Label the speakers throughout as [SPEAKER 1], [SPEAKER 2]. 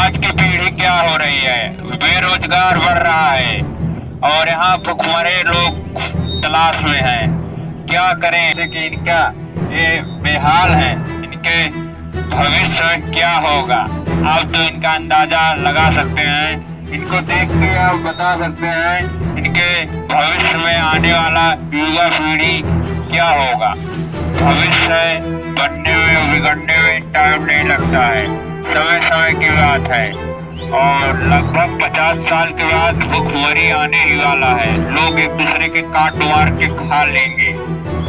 [SPEAKER 1] आज की पीढ़ी क्या हो रही है, बेरोजगार बढ़ रहा है और यहाँ भुखमरे लोग तलाश में हैं। क्या करें जैसे कि इनका ये बेहाल है, इनके भविष्य में क्या होगा आप तो इनका अंदाजा लगा सकते हैं। इनको देख के आप बता सकते हैं इनके भविष्य में आने वाला युवा पीढ़ी क्या होगा। भविष्य बनने में और बिगड़ने में टाइम नहीं लगता है, समय समय की बात है और लगभग 50 साल के बाद भुखमरी आने ही वाला है। लोग एक दूसरे के काट मार के खा लेंगे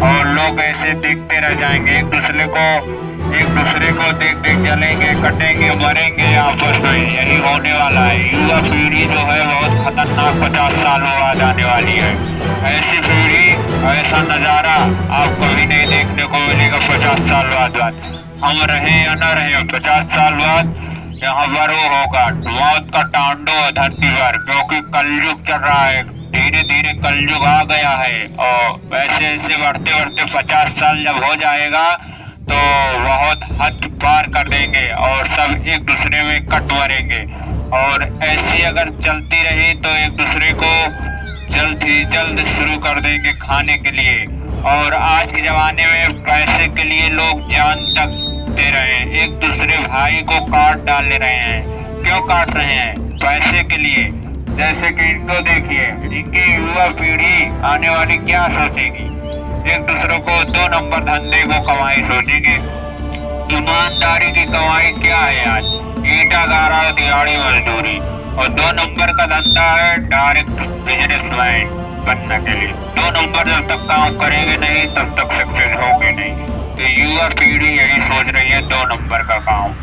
[SPEAKER 1] और लोग ऐसे देखते रह जाएंगे, एक दूसरे को देख देख जलेंगे, कटेंगे, मरेंगे आपस में। यही होने वाला है। युवा पीढ़ी जो है बहुत खतरनाक 50 सालों बाद आने वाली है। ऐसी पीढ़ी, ऐसा नजारा आप कभी नहीं देखने को मिलेगा 50 साल बाद। हम रहे या न रहे 50 साल बाद यहाँ पर वो होगा मौत का तांडव धरती पर, क्योंकि कलयुग चल रहा है। धीरे धीरे कलयुग आ गया है और वैसे ऐसे बढ़ते बढ़ते 50 साल जब हो जाएगा तो बहुत हद पार कर देंगे और सब एक दूसरे में कट मरेंगे। और ऐसी अगर चलती रही तो एक दूसरे को जल्द ही जल्द शुरू कर देंगे खाने के लिए। और आज के जमाने में पैसे के लिए लोग जान तक दे रहे हैं, एक दूसरे भाई को काट डाल रहे हैं। क्यों काट रहे हैं? पैसे के लिए। जैसे कि इनको देखिए, इनकी युवा पीढ़ी आने वाली क्या सोचेगी, एक दूसरे को 2 नंबर धंधे को कमाई सोचेंगे। ईमानदारी की कमाई क्या है आज? ईटा गारा दिहाड़ी मजदूरी। और 2 नंबर का धंधा है डायरेक्ट बिजनेसमैन बनने के लिए। 2 नंबर जब तक काम करेंगे नहीं तब तक सक्सेस होंगे नहीं। तो युवा पीढ़ी यही सोच रही है 2 नंबर का काम।